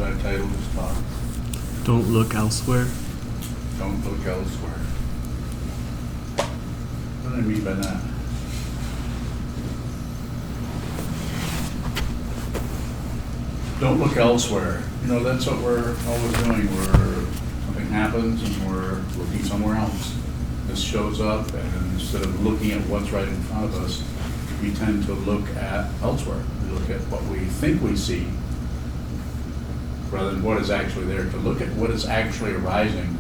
I titled this talk. Don't look elsewhere. Don't look elsewhere. What do I mean by that? Don't look elsewhere. You know, that's what we're always doing. Something happens and we're looking somewhere else. This shows up, and instead of looking at what's right in front of us, we tend to look at elsewhere. We look at what we think we see rather than what is actually there. To look at what is actually arising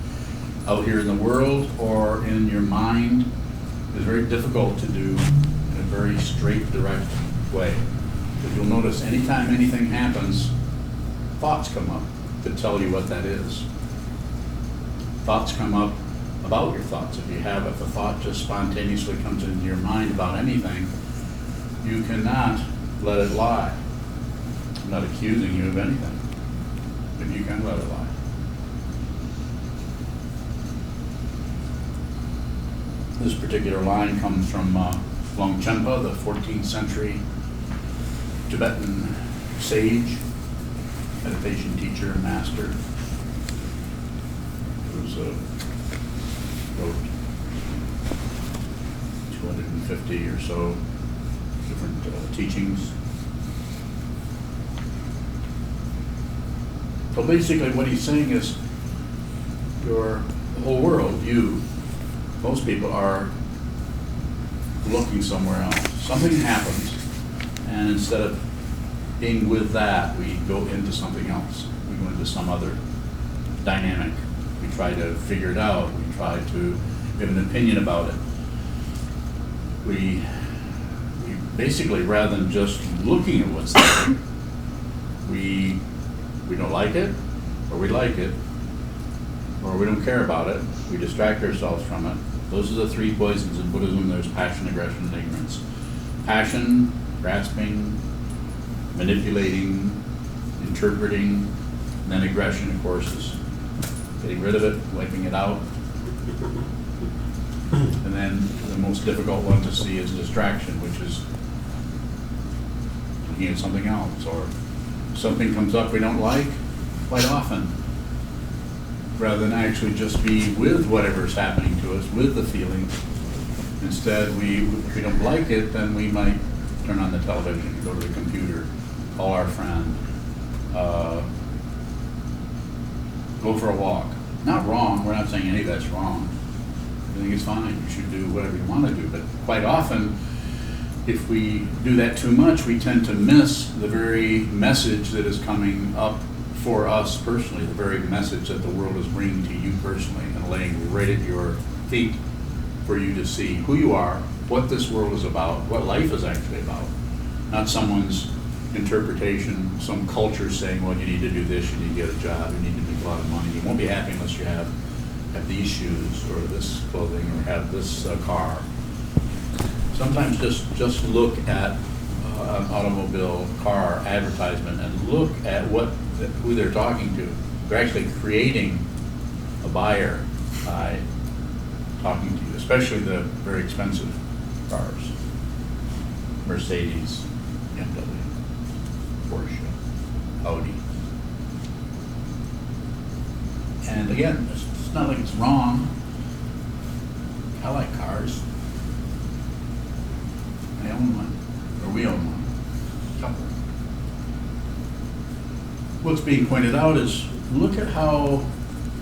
out here in the world or in your mind is very difficult to do in a very straight, direct way. But you'll notice anytime anything happens, thoughts come up to tell you what that is. Thoughts come up about your thoughts. If a thought just spontaneously comes into your mind about anything, you cannot let it lie. I'm not accusing you of anything, but you can let it lie. This particular line comes from Longchenpa, the 14th century Tibetan sage, meditation teacher, and master, who wrote 250 or so different teachings. So basically what he's saying is the whole world, most people are looking somewhere else. Something happens, and instead of being with that, we go into something else. We go into some other dynamic. We try to figure it out. We try to give an opinion about it. We basically, rather than just looking at what's there, we don't like it, or we like it, or we don't care about it. We distract ourselves from it. Those are the three poisons in Buddhism. There's passion, aggression, and ignorance. Passion, grasping, manipulating, interpreting, and then aggression, of course, is getting rid of it, wiping it out. And then the most difficult one to see is distraction, which is looking at something else, or something comes up we don't like, quite often. Rather than actually just be with whatever's happening to us, with the feeling. Instead, if we don't like it, then we might turn on the television, go to the computer, call our friend, go for a walk. Not wrong, we're not saying any of that's wrong. Everything is fine, you should do whatever you want to do, but quite often, if we do that too much, we tend to miss the very message that is coming up for us personally, the very message that the world is bringing to you personally and laying right at your feet for you to see who you are, what this world is about, what life is actually about. Not someone's interpretation, some culture saying, well, you need to do this, you need to get a job, you need to make a lot of money. You won't be happy unless you have these shoes or this clothing or have this car. Sometimes just look at an automobile, car advertisement and look at who they're talking to. They're actually creating a buyer by talking to you, especially the very expensive cars. Mercedes, BMW, Porsche, Audi. And again, it's not like it's wrong. I like cars. I own one, or we own one, couple. What's being pointed out is look at how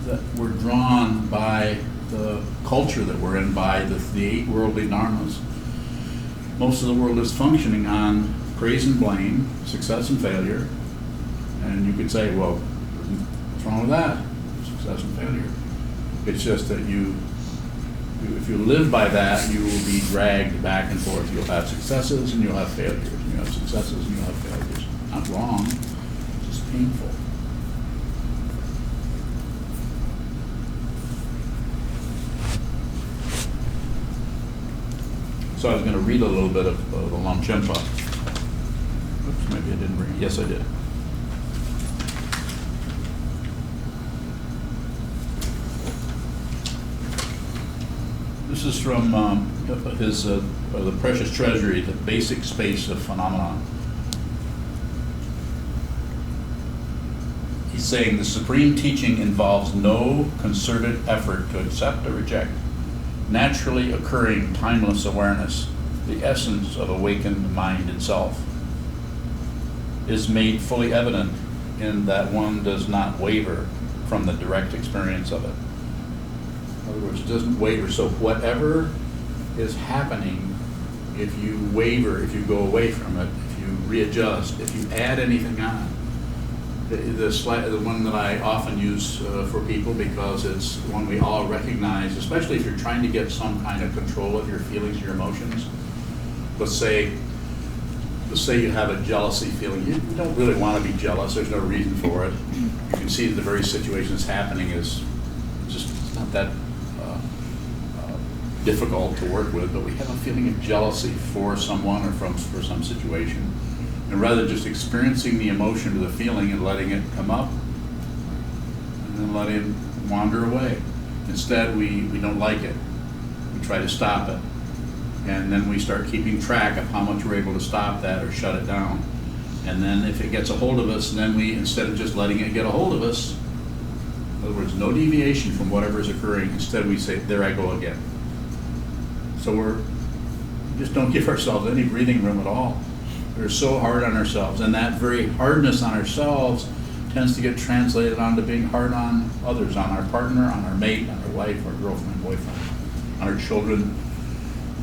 that we're drawn by the culture that we're in, by the eight worldly dharmas. Most of the world is functioning on praise and blame, success and failure. And you could say, well, what's wrong with that? Success and failure. It's just that if you live by that, you will be dragged back and forth. You'll have successes and you'll have failures. You'll have successes and you'll have failures. Not wrong, just painful. So I was going to read a little bit of the Longchenpa. Oops, maybe I didn't bring it. Yes, I did. This is from his The Precious Treasury, the Basic Space of Phenomenon. He's saying the supreme teaching involves no concerted effort to accept or reject naturally occurring timeless awareness, the essence of awakened mind itself, is made fully evident in that one does not waver from the direct experience of it. In other words, it doesn't waver. So whatever is happening, if you waver, if you go away from it, if you readjust, if you add anything on, the one that I often use for people, because it's one we all recognize, especially if you're trying to get some kind of control of your feelings, your emotions. Let's say you have a jealousy feeling. You don't really want to be jealous. There's no reason for it. You can see that the very situation that's happening is just it's not that difficult to work with, but we have a feeling of jealousy for someone or for some situation. And rather than just experiencing the emotion or the feeling and letting it come up and then letting it wander away. Instead, we don't like it. We try to stop it. And then we start keeping track of how much we're able to stop that or shut it down. And then if it gets a hold of us, then we, instead of just letting it get a hold of us, in other words, no deviation from whatever is occurring, instead we say, there I go again. So we just don't give ourselves any breathing room at all. We're so hard on ourselves, and that very hardness on ourselves tends to get translated onto being hard on others, on our partner, on our mate, on our wife, our girlfriend, boyfriend, on our children,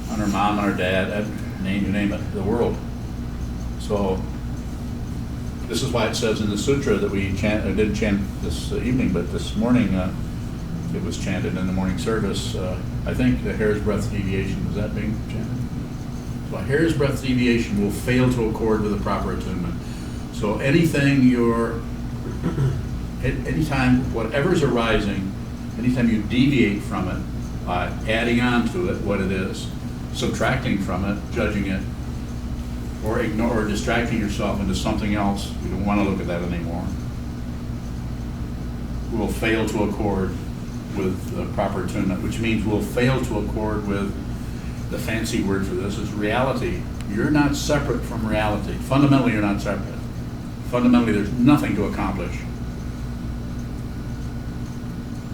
on our mom, on our dad, you name it, the world. So this is why it says in the sutra that we didn't chant this evening, but this morning it was chanted in the morning service. I think the hair's breadth deviation, was that being chanted? So a hair's breadth deviation will fail to accord with the proper attunement. So anything anytime whatever's arising, anytime you deviate from it by adding on to it what it is, subtracting from it, judging it, or ignore or distracting yourself into something else, we don't want to look at that anymore, will fail to accord with the proper attunement, which means we'll fail to accord with, the fancy word for this is reality. You're not separate from reality. Fundamentally, you're not separate. Fundamentally, there's nothing to accomplish.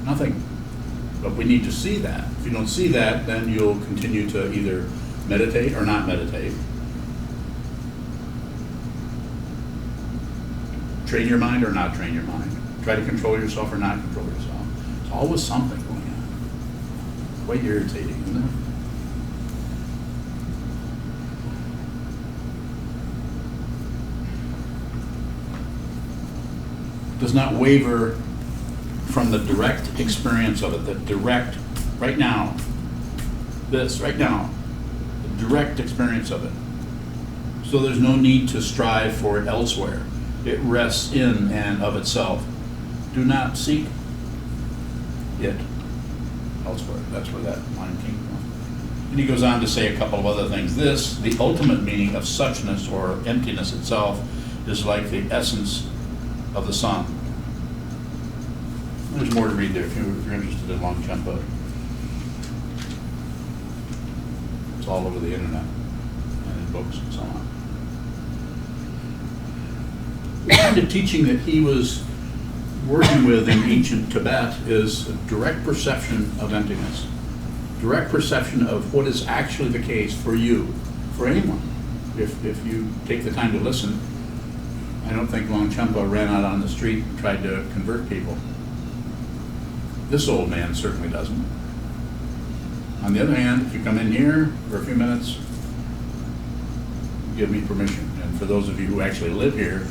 Nothing. But we need to see that. If you don't see that, then you'll continue to either meditate or not meditate. Train your mind or not train your mind. Try to control yourself or not control yourself. There's always something going on. Quite irritating, isn't it? Does not waver from the direct experience of it, the direct, right now, this, right now, the direct experience of it. So there's no need to strive for it elsewhere. It rests in and of itself. Do not seek it elsewhere. That's where that line came from. And he goes on to say a couple of other things. This, the ultimate meaning of suchness or emptiness itself, is like the essence of the sun. There's more to read there if you're interested in Longchenpa. It's all over the internet and in books and so on. The kind of teaching that he was working with in ancient Tibet is a direct perception of emptiness, direct perception of what is actually the case for you, for anyone. If you take the time to listen, I don't think Longchenpa ran out on the street and tried to convert people. This old man certainly doesn't. On the other hand, if you come in here for a few minutes, give me permission. And for those of you who actually live here,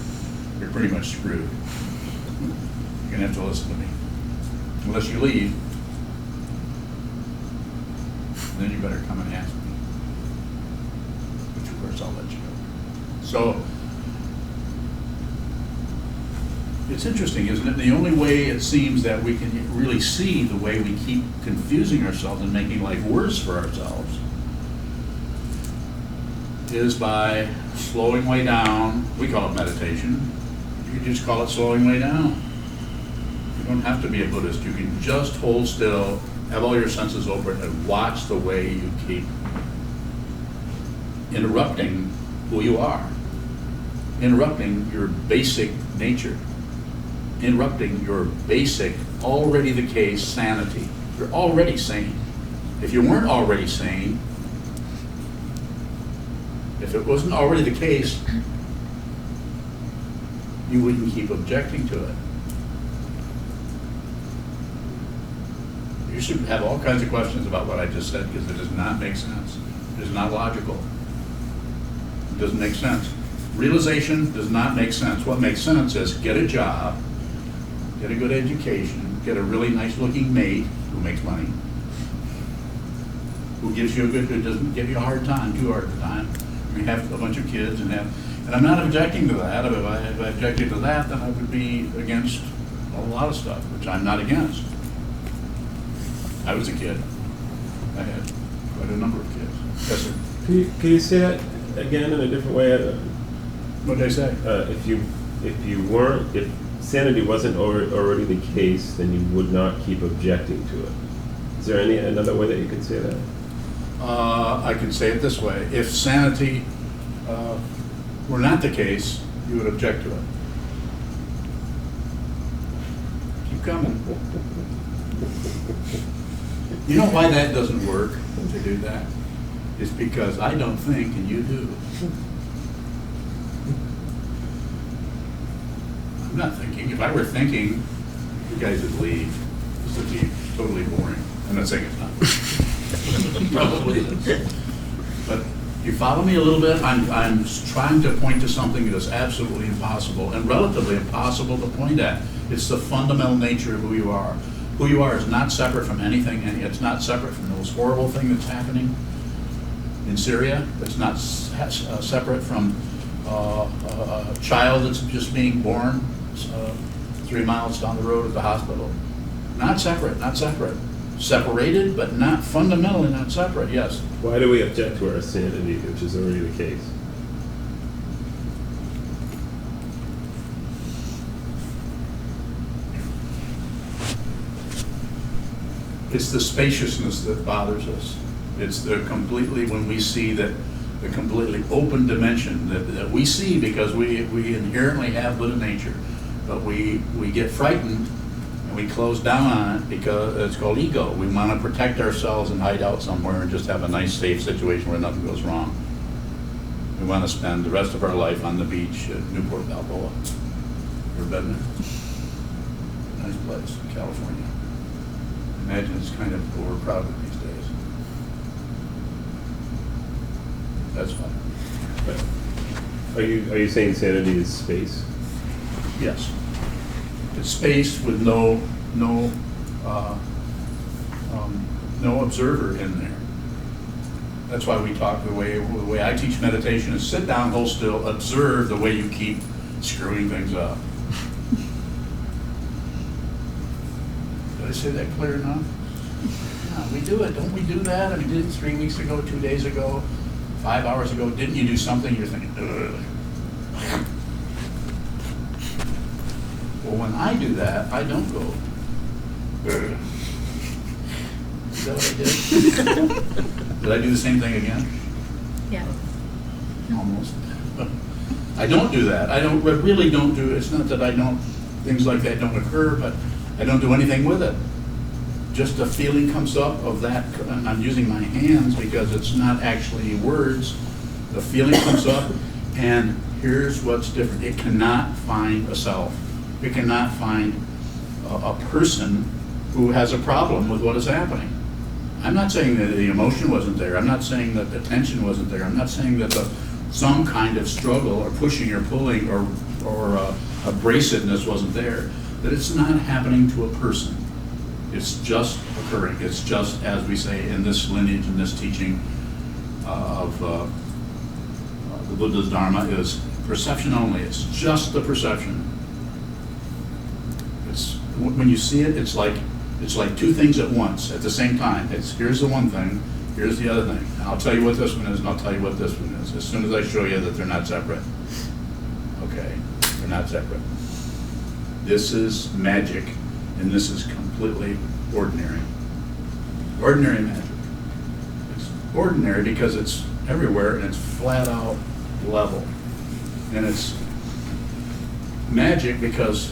you're pretty much screwed. You're gonna have to listen to me. Unless you leave, then you better come and ask me. Which of course I'll let you go. So, it's interesting, isn't it? The only way it seems that we can really see the way we keep confusing ourselves and making life worse for ourselves is by slowing way down. We call it meditation. You can just call it slowing way down. You don't have to be a Buddhist. You can just hold still, have all your senses open, and watch the way you keep interrupting who you are, interrupting your basic nature. interrupting your basic, already the case sanity. You're already sane. If you weren't already sane, if it wasn't already the case, you wouldn't keep objecting to it. You should have all kinds of questions about what I just said because it does not make sense. It is not logical. It doesn't make sense. Realization does not make sense. What makes sense is get a job, get a good education, get a really nice looking mate who makes money, who gives you a good, who doesn't give you a hard time, too hard of a time. We have a bunch of kids and I'm not objecting to that. If I objected to that, then I would be against a lot of stuff, which I'm not against. I was a kid. I had quite a number of kids. Yes, sir. Can you say that again in a different way? What did I say? If sanity wasn't already the case, then you would not keep objecting to it. Is there another way that you could say that? I can say it this way. If sanity were not the case, you would object to it. Keep coming. You know why that doesn't work to do that? It's because I don't think and you do. I'm not thinking. If I were thinking, you guys would leave. This would be totally boring. I'm not saying it's not. Probably is. But you follow me a little bit? I'm trying to point to something that is absolutely impossible and relatively impossible to point at. It's the fundamental nature of who you are. Who you are is not separate from anything, and it's not separate from those horrible thing that's happening in Syria. It's not separate from a child that's just being born 3 miles down the road at the hospital. Not separate, not separate. Separated, but not fundamentally not separate, yes. Why do we object to our sanity, which is already the case? It's the spaciousness that bothers us. It's the completely, when we see that the completely open dimension that we see because we inherently have Buddha nature, but we get frightened and we close down on it because it's called ego. We want to protect ourselves and hide out somewhere and just have a nice, safe situation where nothing goes wrong. We want to spend the rest of our life on the beach at Newport Balboa. Ever been there? Nice place, California. Imagine it's kind of overcrowded these days. That's fine. Are you saying sanity is space? Yes. It's space with no observer in there. That's why we talk the way I teach meditation is sit down, hold still, observe the way you keep screwing things up. Did I say that clear enough? No, we do it. Don't we do that? I mean, did it 3 weeks ago, 2 days ago, 5 hours ago? Didn't you do something? You're thinking, ugh. Well, when I do that, I don't go, ugh. Is that what I did? Did I do the same thing again? Yeah. Almost. I don't do that. I really don't do it. It's not that I don't, things like that don't occur, but I don't do anything with it. Just a feeling comes up of that, and I'm using my hands because it's not actually words. The feeling comes up, and here's what's different. It cannot find a self. It cannot find a person who has a problem with what is happening. I'm not saying that the emotion wasn't there. I'm not saying that the tension wasn't there. I'm not saying that some kind of struggle or pushing or pulling or abrasiveness wasn't there. That it's not happening to a person. It's just occurring. It's just, as we say in this lineage, in this teaching of the Buddha's Dharma, is perception only. It's just the perception. It's when you see it, it's like two things at once, at the same time. It's here's the one thing, here's the other thing. And I'll tell you what this one is, and I'll tell you what this one is. As soon as I show you that they're not separate. Okay, they're not separate. This is magic, and this is completely ordinary. Ordinary magic. It's ordinary because it's everywhere, and it's flat out level. And it's magic because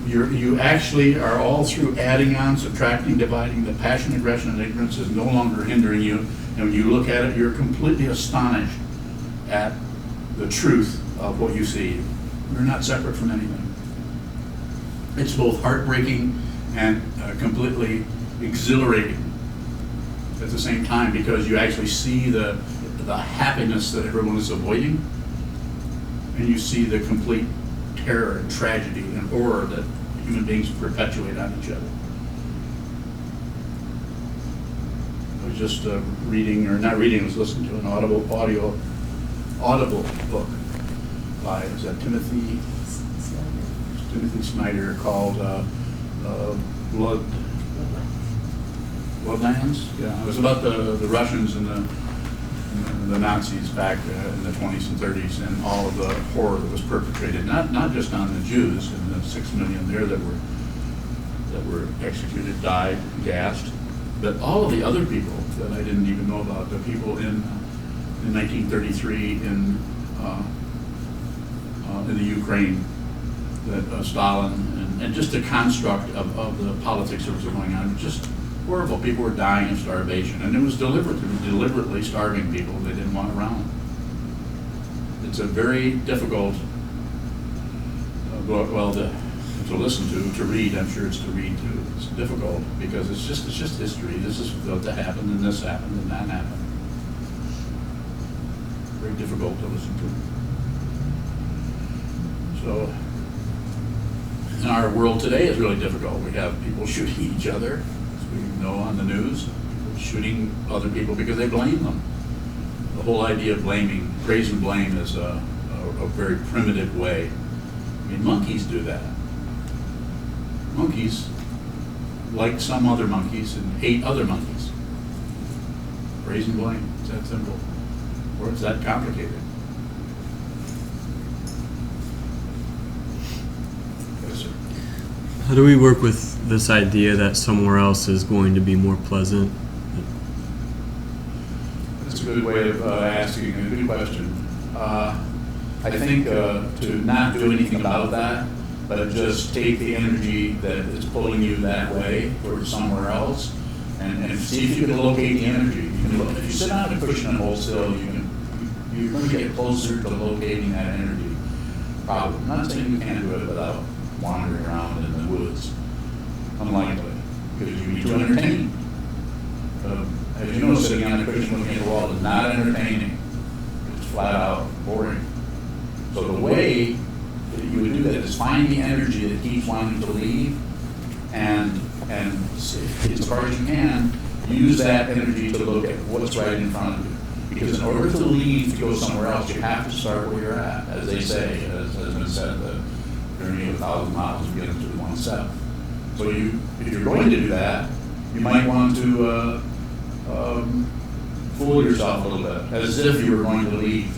You actually are all through adding on, subtracting, dividing. The passion, aggression, and ignorance is no longer hindering you. And when you look at it, you're completely astonished at the truth of what you see. You're not separate from anything. It's both heartbreaking and completely exhilarating at the same time, because you actually see the happiness that everyone is avoiding, and you see the complete terror and tragedy and horror that human beings perpetuate on each other. I was just reading, or not reading, I was listening to an audible book by, is that Timothy Snyder, called Bloodlands? Yeah, it was about the Russians and the Nazis back in the 20s and 30s, and all of the horror that was perpetrated, not just on the Jews and the 6 million there that were executed, died, gassed, but all of the other people that I didn't even know about, the people in 1933 in the Ukraine, that Stalin, and just the construct of the politics that was going on, just horrible. People were dying of starvation, and it was deliberately starving people they didn't want around. It's a very difficult book, well, to listen to read. I'm sure it's to read too. It's difficult because it's just history. This is what happened, and this happened, and that happened. Very difficult to listen to. So, in our world today is really difficult. We have people shooting each other, as we know on the news, people shooting other people because they blame them. The whole idea of blaming, praise and blame, is a very primitive way. I mean, monkeys do that. Monkeys like some other monkeys and hate other monkeys. Praise and blame. It's that simple. Or it's that complicated. Yes, sir. How do we work with this idea that somewhere else is going to be more pleasant? That's a good way of asking a good question. I think to not do anything about that, but just take the energy that is pulling you that way towards somewhere else, and see if you can locate the energy. You can if you sit down and push it wholesale, you're going to get closer to locating that energy problem. I'm not saying you can't do it without wandering around in the woods. Unlikely, because you need to entertain. As you know, sitting on a cushion looking at the wall is not entertaining. It's flat out boring. So the way that you would do that is find the energy that keeps wanting to leave, and as far as you can, use that energy to look at what's right in front of you. Because in order to leave to go somewhere else, you have to start where you're at. As they say, as has been said, the journey of 1,000 miles begins with one step. So if you're going to do that, you might want to fool yourself a little bit, as if you were going to leave.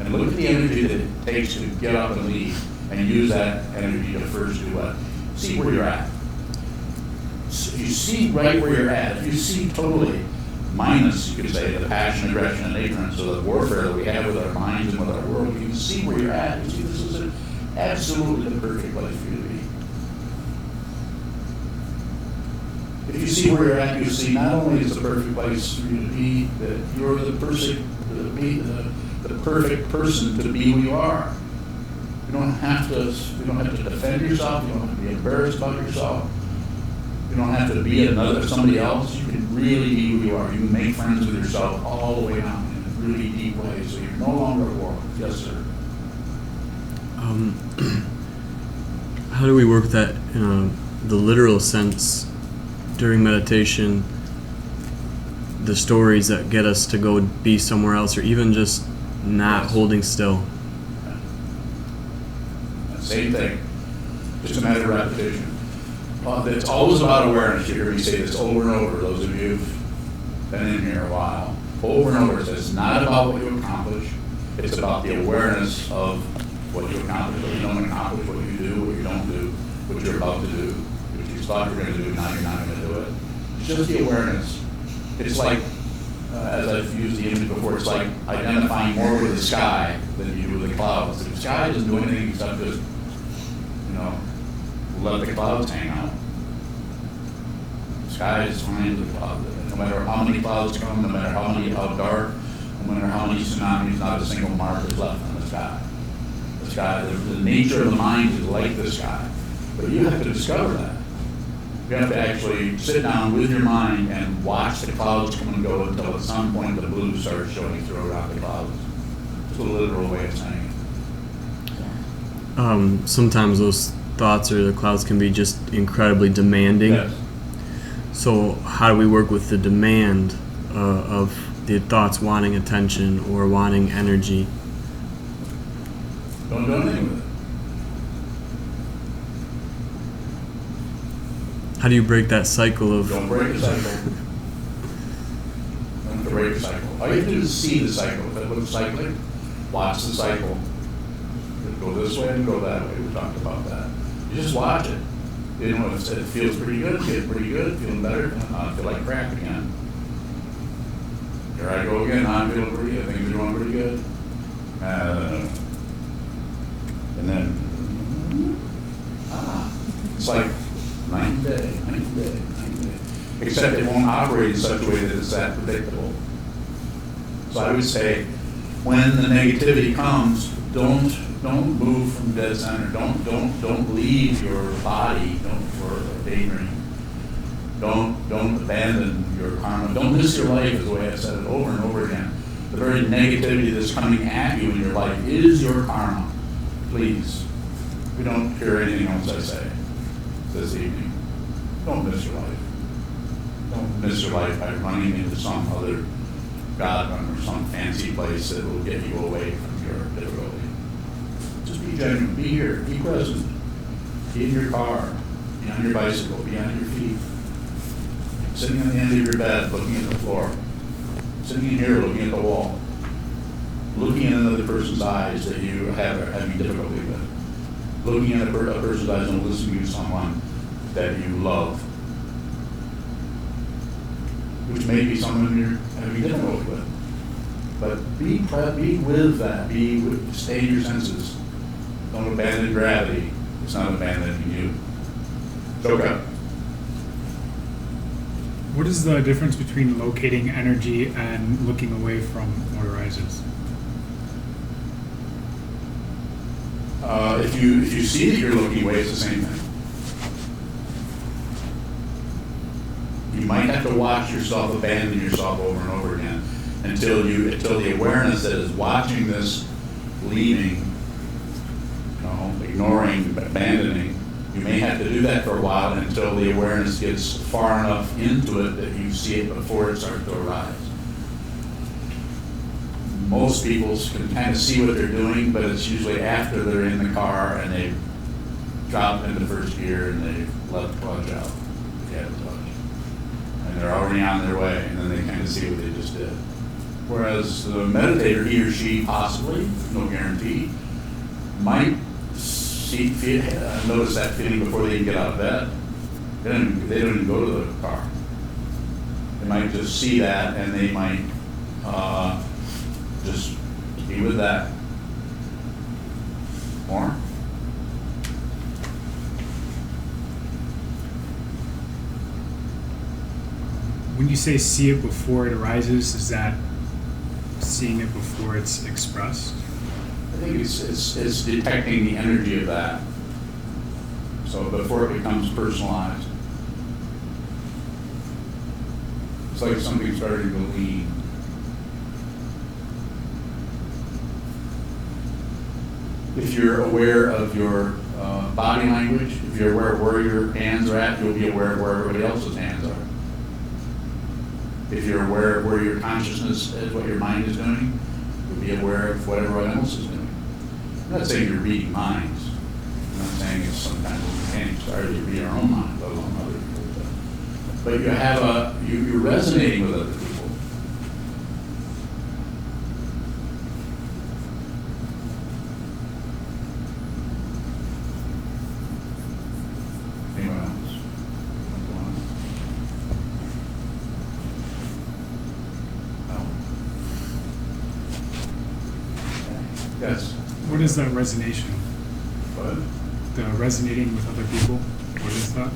And look at the energy that it takes to get up and leave, and use that energy to first do what? See where you're at. So you see right where you're at. If you see totally minus, you could say, the passion, aggression, and ignorance of the warfare that we have with our minds and with our world, you can see where you're at. You see this is absolutely the perfect place for you to be. If you see where you're at, you see not only is the perfect place for you to be, that you're the perfect person to be who you are. You don't have to defend yourself. You don't have to be embarrassed about yourself. You don't have to be somebody else. You can really be who you are. You can make friends with yourself all the way down in a really deep way. So you're no longer at war. Yes, sir. How do we work that the literal sense during meditation? The stories that get us to go be somewhere else, or even just not holding still. Same thing. Just a matter of repetition. It's always about awareness. You hear me say this over and over, those of you who've been in here a while. Over and over, it's not about what you accomplish. It's about the awareness of what you accomplish, what you don't accomplish, what you do, what you don't do, what you're about to do, what you thought you were going to do, now you're not going to do it. It's just the awareness. It's like, as I've used the image before, it's like identifying more with the sky than you do with the clouds. The sky doesn't do anything except just, let the clouds hang out. The sky is fine with clouds. No matter how many clouds come, no matter how dark, no matter how many tsunamis, not a single mark is left on the sky. The sky, the nature of the mind is like the sky. But you have to discover that. You have to actually sit down with your mind and watch the clouds come and go until at some point the blue starts showing through around the clouds. It's a literal way of saying it. Sometimes those thoughts or the clouds can be just incredibly demanding. Yes. So how do we work with the demand of the thoughts wanting attention or wanting energy? Don't do anything with it. How do you break that cycle of? Don't break the cycle. Don't break the cycle. All you have to do is see the cycle. If it looks cyclic, watch the cycle. Go this way and go that way. We talked about that. You just watch it. You know, if it feels pretty good, feeling better, I feel like crap again. Here I go again, I'm feeling pretty good, things are going pretty good. And then, it's like night and day. Except it won't operate in such a way that it's that predictable. So I would say, when the negativity comes, don't move from dead center. Don't leave your body. Don't for daydream. Don't abandon your karma. Don't miss your life, is the way I've said it over and over again. The very negativity that's coming at you in your life is your karma. Please, we don't hear anything else I say this evening. Don't miss your life. Don't miss your life by running into some other God or some fancy place that will get you away from your difficulty. Just be genuine, be here, be present. Be in your car, be on your bicycle, be on your feet. Sitting on the end of your bed, looking at the floor. Sitting in here, looking at the wall. Looking in another person's eyes that you have having difficulty with. Looking at a person's eyes and listening to someone that you love. Which may be someone you're having difficulty with. But be with that. Stay in your senses. Don't abandon gravity. It's not abandoning you. Okay. What is the difference between locating energy and looking away from what arises? If you see that you're looking away, it's the same thing. You might have to watch yourself abandon yourself over and over again until the awareness that is watching this leaving, ignoring, abandoning. You may have to do that for a while until the awareness gets far enough into it that you see it before it starts to arise. Most people can kind of see what they're doing, but it's usually after they're in the car and they've dropped into first gear and they've let the clutch out, if you have a clutch. And they're already on their way, and then they kind of see what they just did. Whereas the meditator, he or she possibly, no guarantee, might notice that feeling before they even get out of bed. They don't even go to the car. They might just see that, and they might just be with that. More? When you say see it before it arises, is that seeing it before it's expressed? I think it's detecting the energy of that. So before it becomes personalized. It's like something starting to lean. If you're aware of your body language, if you're aware of where your hands are at, you'll be aware of where everybody else's hands are. If you're aware of where your consciousness is, what your mind is doing, you'll be aware of what everyone else is doing. I'm not saying you're reading minds. I'm not saying it's some kind of mechanic started to read our own mind, let alone other people's. But you have you're resonating with other people. Anyone else? No? Yes. What is that resonation? What? the resonating with other people? What is that?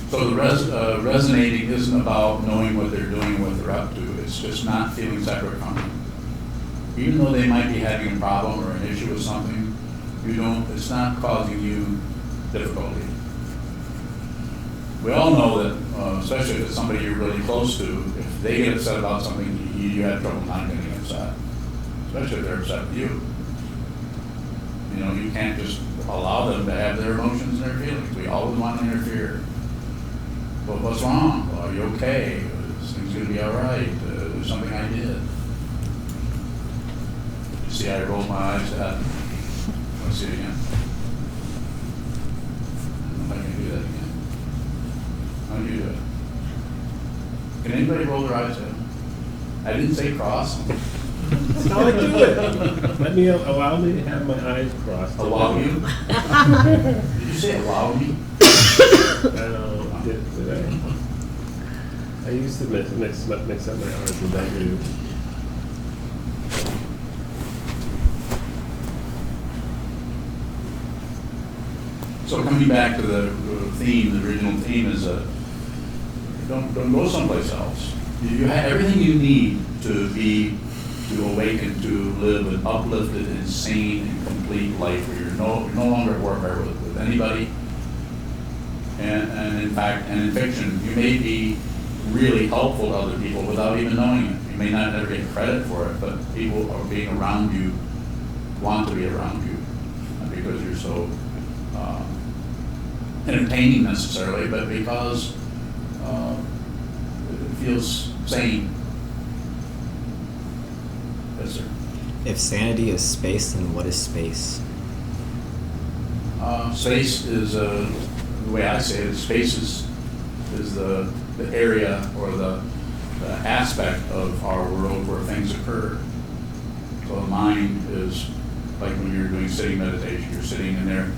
So the resonating isn't about knowing what they're doing, what they're up to. It's just not feeling separate from them. Even though they might be having a problem or an issue with something, it's not causing you difficulty. We all know that, especially if it's somebody you're really close to, if they get upset about something, you have trouble not getting upset, especially if they're upset with you. You know, you can't just allow them to have their emotions and their feelings. We always want to interfere. Well, what's wrong? Well, are you okay? Is things going to be all right? There's something I did. You see, I rolled my eyes at. Want to see it again? I don't know if I can do that again. How do you do it? Can anybody roll their eyes at? I didn't say cross. That's how I do it. Allow me to have my eyes crossed. Allow you? Did you say allow me? Did I used to mix up my eyes with that dude. So coming back to the theme, the original theme is don't go someplace else. You have everything you need to awaken, to live an uplifted, insane, and complete life where you're no longer at warfare with anybody. And in fact, and in fiction, you may be really helpful to other people without even knowing it. You may not ever get credit for it, but people are being around you, want to be around you, not because you're so entertaining necessarily, but because it feels sane. Yes, sir. If sanity is space, then what is space? Space is, the way I say it, space is the area or the aspect of our world where things occur. So the mind is like when you're doing sitting meditation, you're sitting in there,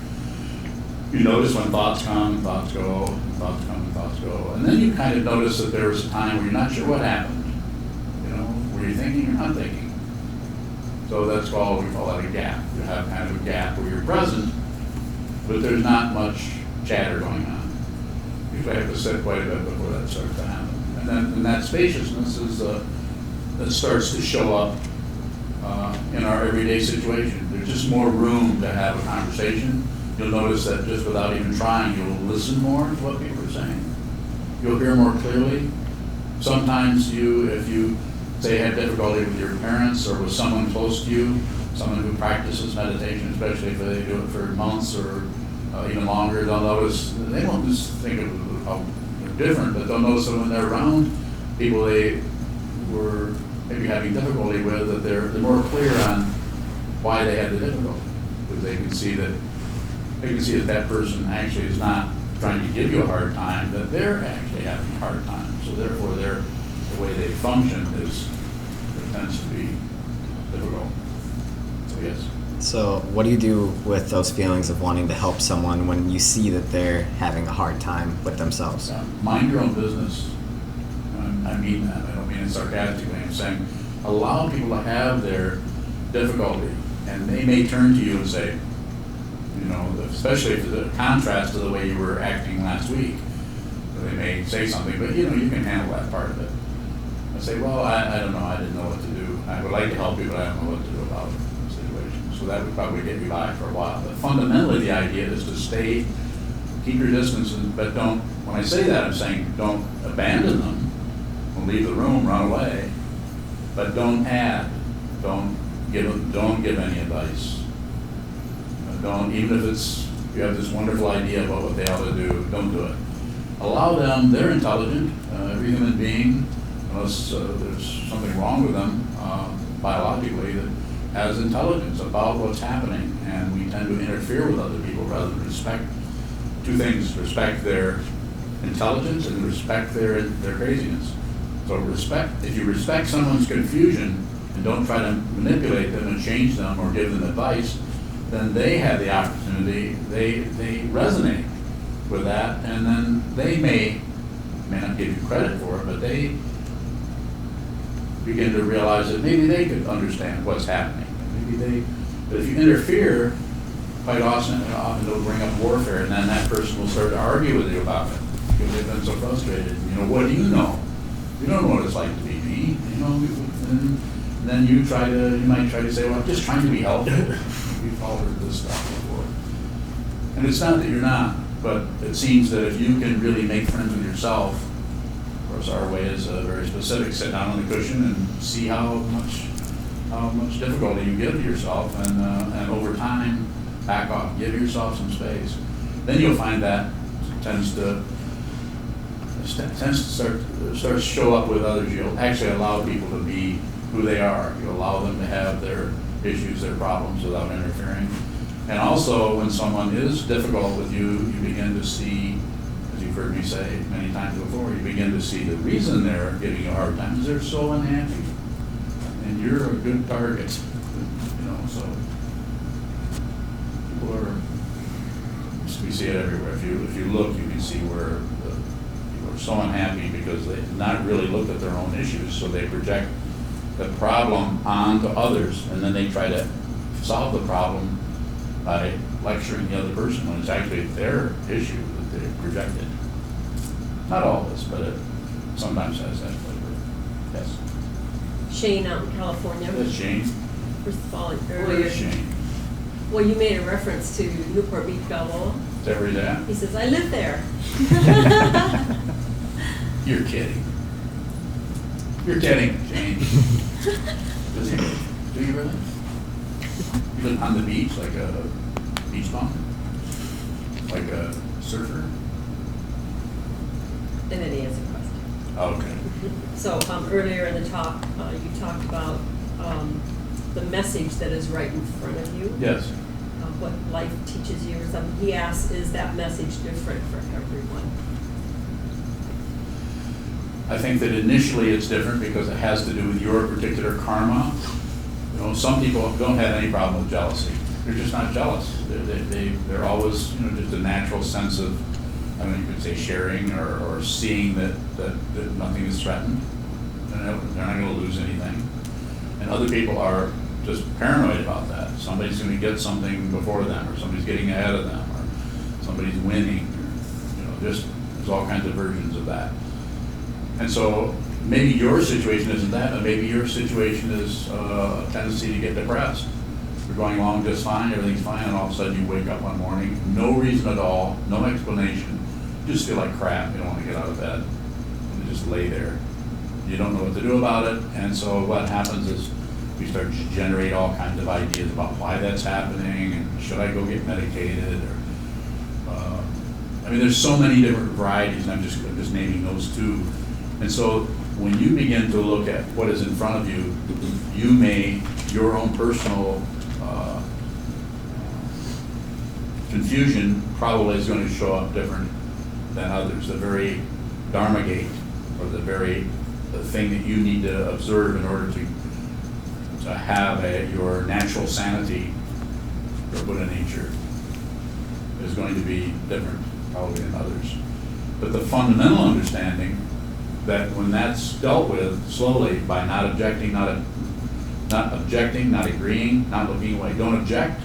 you notice when thoughts come and thoughts go, and thoughts come and thoughts go. And then you kind of notice that there was a time where you're not sure what happened. You know, were you thinking or not thinking? So that's we call that a gap. You have kind of a gap where you're present, but there's not much chatter going on. Usually I have to sit quite a bit before that starts to happen. And that spaciousness is that starts to show up in our everyday situation. There's just more room to have a conversation. You'll notice that just without even trying, you'll listen more to what people are saying. You'll hear more clearly. Sometimes if you say have difficulty with your parents or with someone close to you, someone who practices meditation, especially if they do it for months or even longer, they'll notice, they won't just think of how they're different, but they'll notice that when they're around people they were maybe having difficulty with, that they're more clear on why they had the difficulty. Because they can see that person actually is not trying to give you a hard time, that they're actually having a hard time. So therefore the way they function tends to be difficult. So yes. So what do you do with those feelings of wanting to help someone when you see that they're having a hard time with themselves? Mind your own business. I mean that. I don't mean it sarcastically. I'm saying allow people to have their difficulty, and they may turn to you and say, you know, especially if the contrast to the way you were acting last week, they may say something, but you know, you can handle that part of it. I say, well, I don't know, I didn't know what to do. I would like to help you, but I don't know what to do about the situation. So that would probably get you by for a while. But fundamentally, the idea is to keep your distance, but don't, when I say that, I'm saying don't abandon them, don't leave the room, run away, but don't add, don't give any advice. Don't, even if you have this wonderful idea about what they ought to do, don't do it. Allow them, they're intelligent, every human being, unless there's something wrong with them biologically, that has intelligence about what's happening, and we tend to interfere with other people rather than respect two things: respect their intelligence and respect their craziness. So if you respect someone's confusion and don't try to manipulate them and change them or give them advice, then they have the opportunity, they resonate with that, and then they may not give you credit for it, but begin to realize that maybe they could understand what's happening. But if you interfere, quite often it'll bring up warfare, and then that person will start to argue with you about it because they've been so frustrated. You know, what do you know? You don't know what it's like to be me. You know, and then you might try to say, well, I'm just trying to be helpful. We've all heard this stuff before. And it's not that you're not, but it seems that if you can really make friends with yourself, of course our way is very specific, sit down on the cushion and see how much difficulty you give to yourself, and over time, back off, give yourself some space. Then you'll find that tends to start to show up with others. You'll actually allow people to be who they are. You allow them to have their issues, their problems without interfering. And also, when someone is difficult with you, you begin to see, as you've heard me say many times before, you begin to see the reason they're giving you a hard time is they're so unhappy. And you're a good target, you know, so people are, we see it everywhere. If you look, you can see where people are so unhappy because they've not really looked at their own issues, so they project the problem onto others, and then they try to solve the problem by lecturing the other person when it's actually their issue that they projected. Not all of this, but it sometimes has that flavor. Yes. Shane out in California. That's Shane. First of all, Where earlier. is Shane? Well, you made a reference to Newport Beach, Balboa. Is that where he's at? He says, I live there. You're kidding. You're kidding, Shane. Does he? Do you really? You live on the beach like a beach bum? Like a surfer? And then he has a question. Okay. So earlier in the talk, you talked about the message that is right in front of you. Yes. What life teaches you or something. He asks, is that message different for everyone? I think that initially it's different because it has to do with your particular karma. You know, some people don't have any problem with jealousy. They're just not jealous. They're always, you know, just a natural sense of, I mean, you could say sharing or seeing that nothing is threatened. They're not going to lose anything. And other people are just paranoid about that. Somebody's going to get something before them, or somebody's getting ahead of them, or somebody's winning. Or, you know, there's all kinds of versions of that. And so maybe your situation isn't that, but maybe your situation is a tendency to get depressed. You're going along just fine, everything's fine, and all of a sudden you wake up one morning, no reason at all, no explanation, you just feel like crap, you don't want to get out of bed, and you just lay there. You don't know what to do about it, and so what happens is we start to generate all kinds of ideas about why that's happening, and should I go get medicated, or, I mean, there's so many different varieties, and I'm just naming those two. And so when you begin to look at what is in front of you, your own personal confusion probably is going to show up different than others. The very Dharma gate, or the thing that you need to observe in order to have your natural sanity, your Buddha nature, is going to be different probably than others. But the fundamental understanding that when that's dealt with slowly by not objecting, not agreeing, not looking away. Don't object,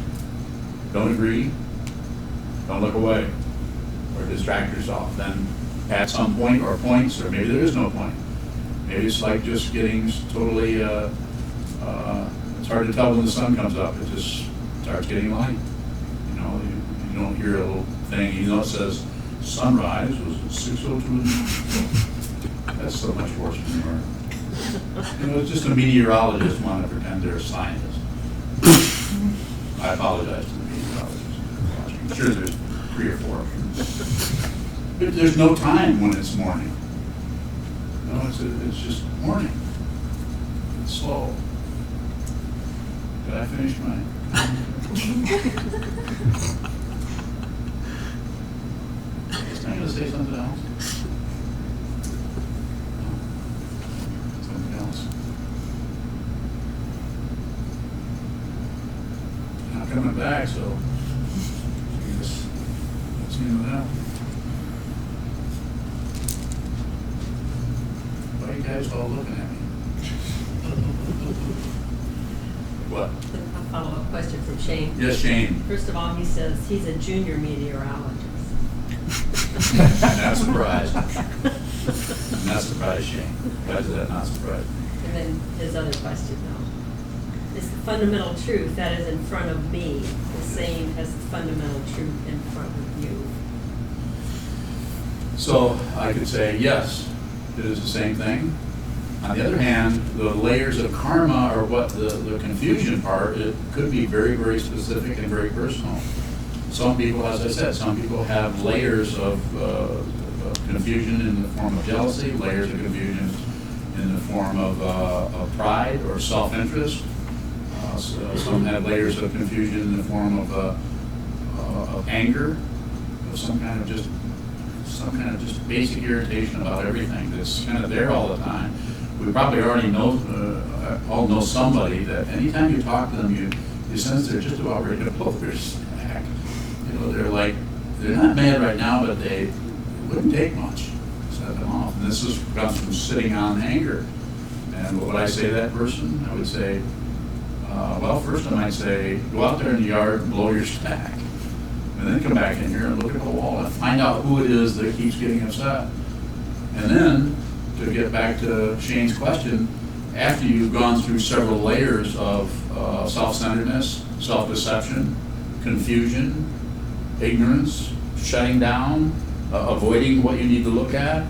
don't agree, don't look away, or distract yourself. Then at some point, or points, or maybe there is no point. Maybe it's like just getting totally, it's hard to tell when the sun comes up. It just starts getting light. You know, you don't hear a little thing, you know, it says sunrise was at 6:02. That's so much worse than you are. You know, it's just a meteorologist wanting to pretend they're a scientist. I apologize to the meteorologists. I'm sure there's 3 or 4 of them. But there's no time when it's morning. No, it's just morning. It's slow. Did I finish mine? Was I going to say something else? Something else? Not coming back, so I guess let's end it out. Why are you guys all looking at me? What? A follow-up question from Shane. Yes, Shane. First of all, he says he's a junior meteorologist. Not surprised. Not surprised, Shane. Why is that not surprised? And then his other question, though, is the fundamental truth that is in front of me the same as the fundamental truth in front of you? So I could say, yes, it is the same thing. On the other hand, the layers of karma or what the confusion part, it could be very, very specific and very personal. Some people, as I said, some people have layers of confusion in the form of jealousy, layers of confusion in the form of pride or self-interest. Some have layers of confusion in the form of anger, of some kind of just basic irritation about everything that's kind of there all the time. We probably already all know somebody that anytime you talk to them, you sense they're just about ready to blow their stack. You know, they're not mad right now, but it wouldn't take much to set them off. And this comes from sitting on anger. And what would I say to that person? I would say, well, first I might say, go out there in the yard and blow your stack. And then come back in here and look at the wall and find out who it is that keeps getting upset. And then, to get back to Shane's question, after you've gone through several layers of self-centeredness, self-deception, confusion, ignorance, shutting down, avoiding what you need to look at,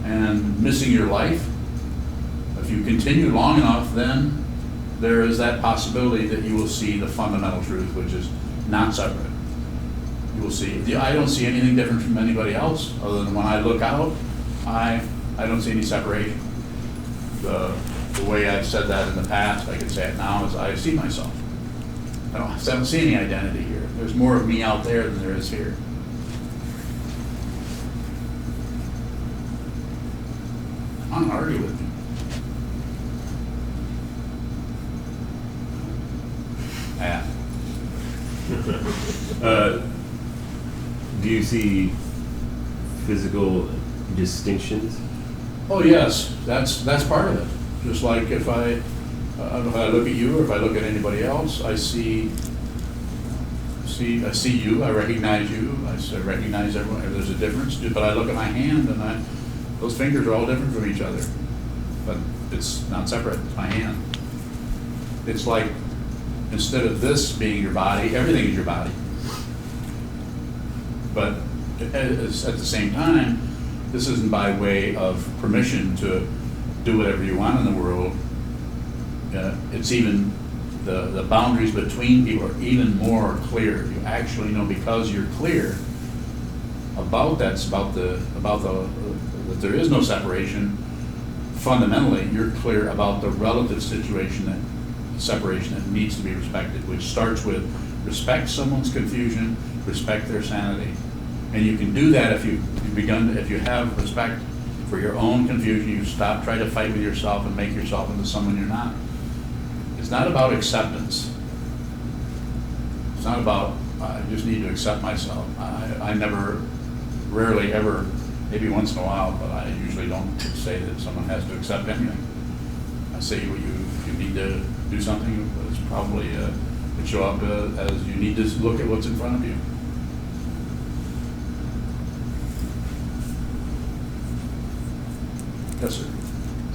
and missing your life, if you continue long enough, then there is that possibility that you will see the fundamental truth, which is not separate. You will see. I don't see anything different from anybody else, other than when I look out, I don't see any separation. The way I've said that in the past, I can say it now, is I see myself. I don't see any identity here. There's more of me out there than there is here. Come on, argue with me. Yeah. Do you see physical distinctions? Oh yes, that's part of it. Just like if I look at you, or if I look at anybody else, I see you. I recognize you. I recognize everyone. There's a difference. But I look at my hand, and those fingers are all different from each other. But it's not separate. It's my hand. It's like, instead of this being your body, everything is your body. But at the same time, this isn't by way of permission to do whatever you want in the world. It's even, the boundaries between people are even more clear. You actually know, because you're clear about that, that there is no separation. Fundamentally, you're clear about the relative separation that needs to be respected, which starts with respect someone's confusion, respect their sanity. And you can do that if you have respect for your own confusion. You stop trying to fight with yourself and make yourself into someone you're not. It's not about acceptance. It's not about, I just need to accept myself. I never, rarely ever, maybe once in a while, but I usually don't say that someone has to accept anything. I say if you need to do something, it's probably it show up as you need to look at what's in front of you. Yes, sir.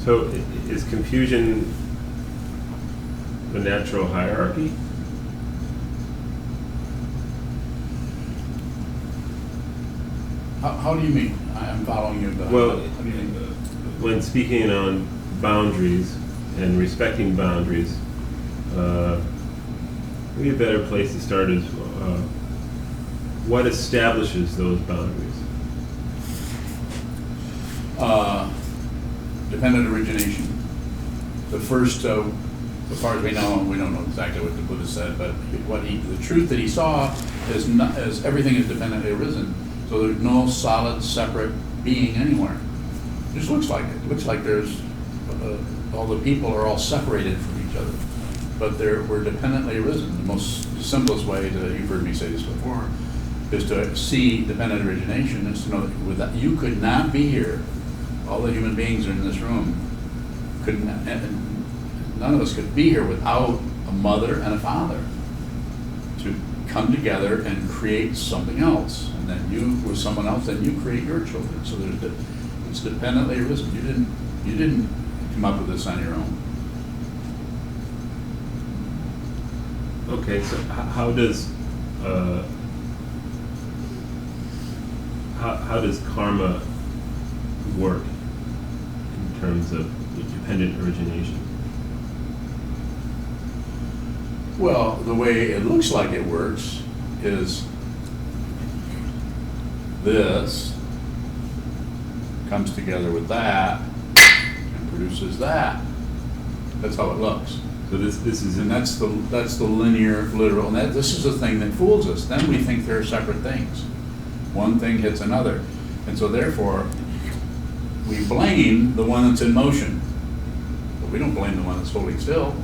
So is confusion the natural hierarchy? How do you mean? I'm following you, but Well, how do you mean? when speaking on boundaries and respecting boundaries, maybe a better place to start is what establishes those boundaries? Dependent origination. The first, as far as we don't know exactly what the Buddha said, but the truth that he saw is everything is dependently arisen. So there's no solid, separate being anywhere. It just looks like it. It looks like there's all the people are all separated from each other, but we're dependently arisen. The simplest way you've heard me say this before, is to see dependent origination, is to know that you could not be here. All the human beings are in this room. none of us could be here without a mother and a father to come together and create something else. And then you, with someone else, then you create your children. So it's dependently arisen. You didn't come up with this on your own. Okay, so how does how does karma work in terms of dependent origination? Well, the way it looks like it works is this comes together with that and produces that. That's how it looks. So this is And that's the linear, literal, and this is the thing that fools us. Then we think they're separate things. One thing hits another. And so therefore, we blame the one that's in motion. But we don't blame the one that's holding still.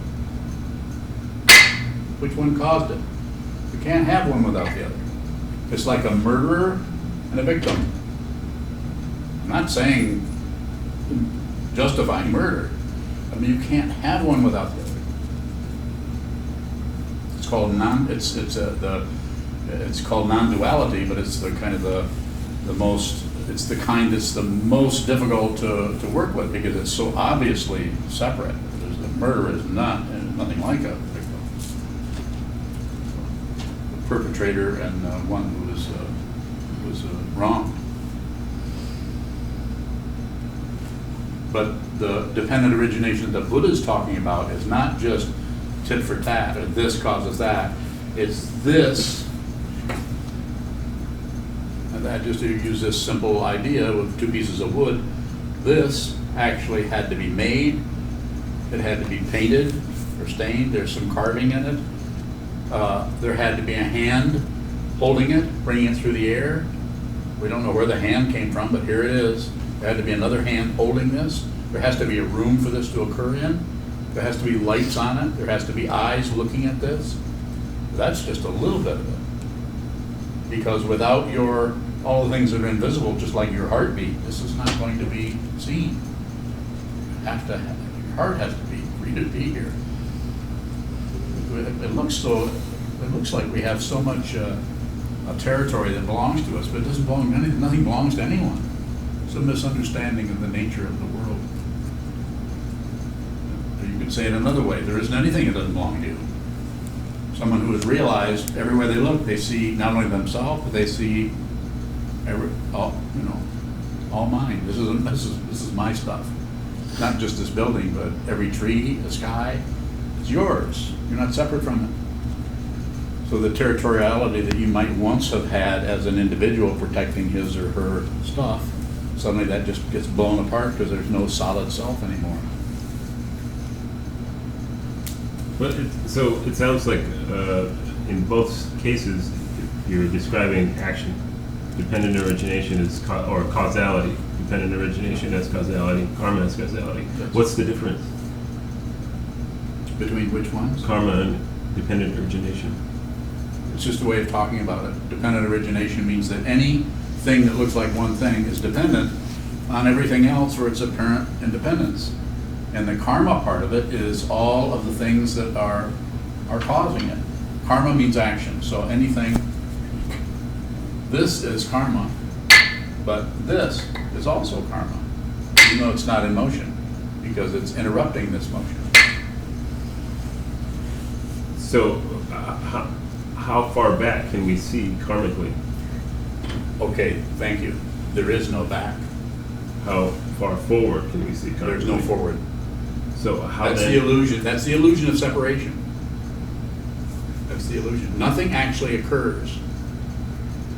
Which one caused it? You can't have one without the other. It's like a murderer and a victim. I'm not saying justifying murder. I mean, you can't have one without the other. It's called it's called non-duality, but it's the kind of the most, it's the kind that's the most difficult to work with because it's so obviously separate. The murder is nothing like a victim. The perpetrator and one who was wrong. But the dependent origination that Buddha is talking about is not just tit for tat, or this causes that. It's this, and I just use this simple idea with two pieces of wood. This actually had to be made, it had to be painted or stained, there's some carving in it. There had to be a hand holding it, bringing it through the air. We don't know where the hand came from, but here it is. There had to be another hand holding this. There has to be a room for this to occur in. There has to be lights on it. There has to be eyes looking at this. That's just a little bit of it. Because without all the things that are invisible, just like your heartbeat, this is not going to be seen. Your heart has to be for you to be here. It looks like we have so much a territory that belongs to us, but it doesn't belong to anything. Nothing belongs to anyone. It's a misunderstanding of the nature of the world. You could say it another way. There isn't anything that doesn't belong to you. Someone who has realized everywhere they look, they see not only themselves, but they see all mine. This is my stuff. Not just this building, but every tree, the sky. It's yours. You're not separate from it. So the territoriality that you might once have had as an individual protecting his or her stuff, suddenly that just gets blown apart because there's no solid self anymore. But so it sounds like in both cases you're describing action. Dependent origination is or causality. Dependent origination as causality. Karma as causality. Yes. What's the difference Between which ones? karma and dependent origination? It's just a way of talking about it. Dependent origination means that anything that looks like one thing is dependent on everything else for its apparent independence. And the karma part of it is all of the things that are causing it. Karma means action. So anything, this is karma, but this is also karma, even though it's not in motion, because it's interrupting this motion. So how far back can we see karmically? Okay, thank you. There is no back. How far forward can we see karmically? There's no forward. So how That's then? the illusion. That's the illusion of separation. That's the illusion. Nothing actually occurs.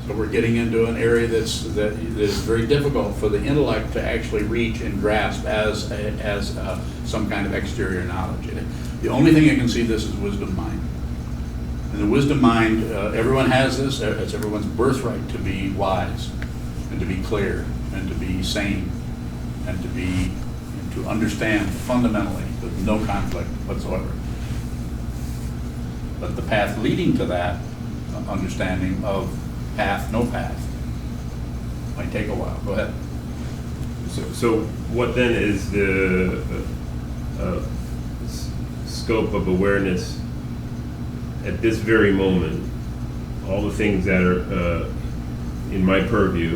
So we're getting into an area that is very difficult for the intellect to actually reach and grasp as some kind of exterior knowledge. The only thing that can see this is wisdom mind. And the wisdom mind, everyone has this. It's everyone's birthright to be wise and to be clear and to be sane and to understand fundamentally with no conflict whatsoever. But the path leading to that understanding of path, no path, might take a while. Go ahead. So what then is scope of awareness at this very moment, all the things that are in my purview,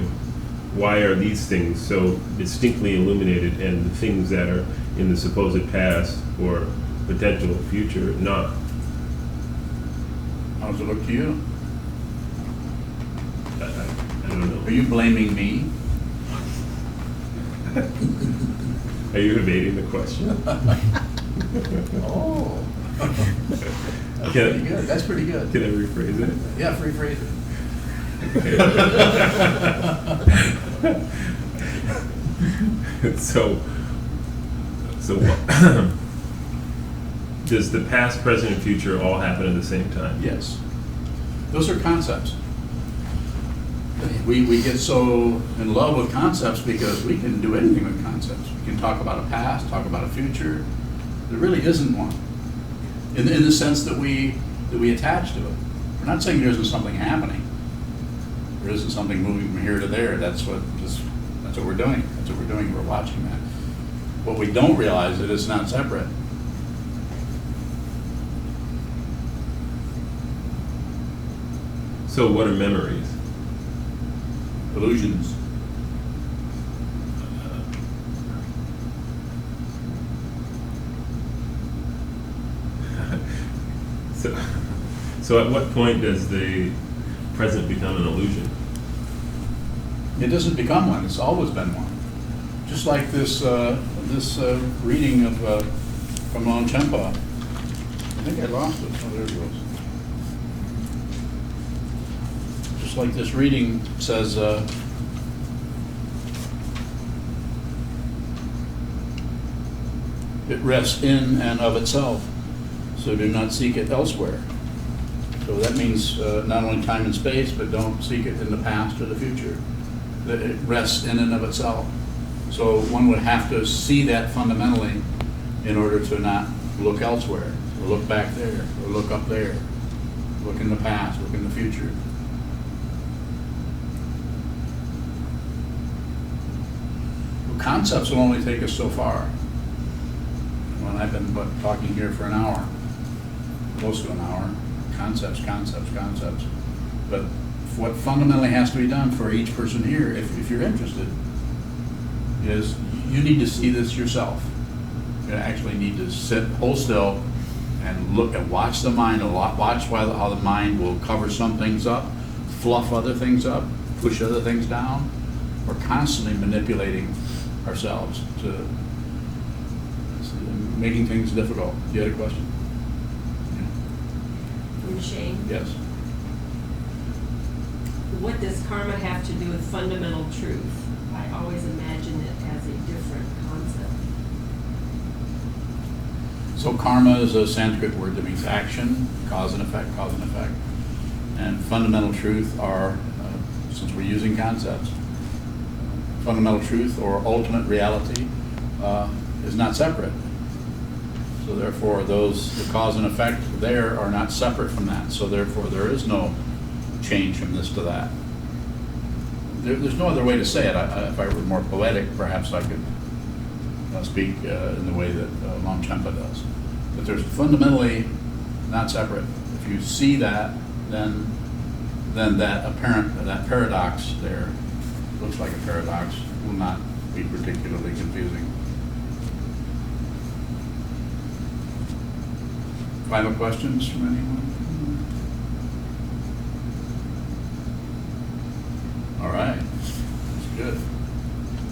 why are these things so distinctly illuminated and the things that are in the supposed past or potential future not? How does it look to you? I don't know. Are you blaming me? Are you evading the question? Oh. That's Can- pretty good. That's pretty good. Can I rephrase it? Yeah, rephrase it. So does the past, present, and future all happen at the same time? Yes. Those are concepts. We get so in love with concepts because we can do anything with concepts. We can talk about a past, talk about a future. There really isn't one. In the sense that we attach to it. We're not saying there isn't something happening. There isn't something moving from here to there. That's what we're doing. That's what we're doing. We're watching that. What we don't realize is it's not separate. So what are memories? Illusions. So at what point does the present become an illusion? It doesn't become one. It's always been one. Just like this reading of from Longchenpa. I think I lost it. Oh, there it goes. Just like this reading says, it rests in and of itself, so do not seek it elsewhere. So that means not only time and space, but don't seek it in the past or the future. That it rests in and of itself. So one would have to see that fundamentally in order to not look elsewhere, or look back there, or look up there, look in the past, look in the future. Well, concepts will only take us so far. When I've been talking here for an hour, close to an hour, concepts. But what fundamentally has to be done for each person here, if you're interested, is you need to see this yourself. You actually need to sit, hold still, and look and watch the mind a lot. Watch how the mind will cover some things up, fluff other things up, push other things down. We're constantly manipulating ourselves to making things difficult. You had a question? From Shane. Yes. What does karma have to do with fundamental truth? I always imagine it as a different concept. So karma is a Sanskrit word that means action, cause and effect. And fundamental truth are, since we're using concepts, fundamental truth or ultimate reality is not separate. So therefore the cause and effect there are not separate from that. So therefore there is no change from this to that. There's no other way to say it. If I were more poetic, perhaps I could speak in the way that Longchenpa does. But there's fundamentally not separate. If you see that, then that paradox there, looks like a paradox, will not be particularly confusing. Final questions from anyone? All right, that's good.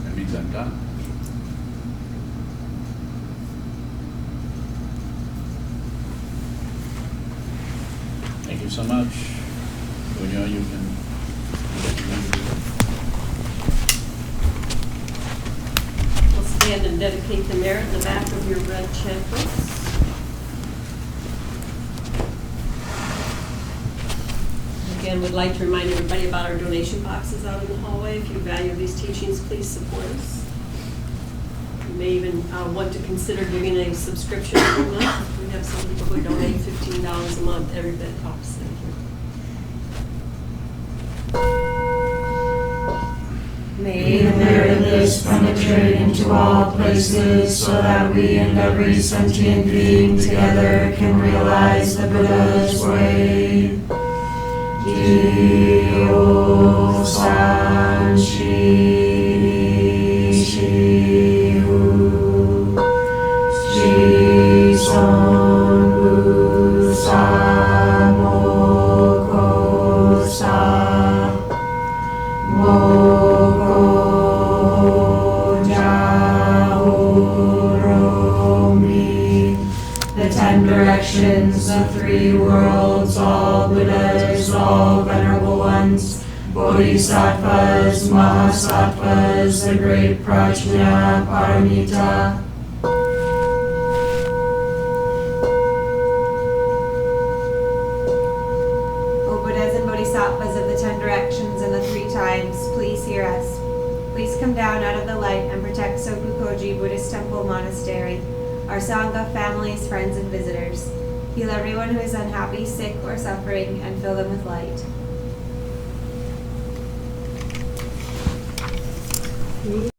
That means I'm done. Thank you so much. Sonia, you can do what you want to do. We'll stand and dedicate the merit in the back of your red check books. Again, we'd like to remind everybody about our donation boxes out in the hallway. If you value these teachings, please support us. You may even want to consider giving a subscription every month. We have some people who donate $15 a month. Every bit helps. Thank you. May the merit of this Christ penetrate into all places so that we and every sentient being together can realize the Buddha's way. Jio San Shi Shi Hu Ji Son Bu Sa Mo Ko Sa Mo Ko Ja Ho Ro Mi. The 10 directions, the 3 worlds, all Buddhas, all venerable ones, Bodhisattvas, Mahasattvas, the great Prajna Paramita. O Buddhas and Bodhisattvas of the 10 directions and the 3 times, please hear us. Please come down out of the light and protect Sokukoji Buddhist Temple Monastery, our Sangha, families, friends, and visitors. Heal everyone who is unhappy, sick, or suffering, and fill them with light.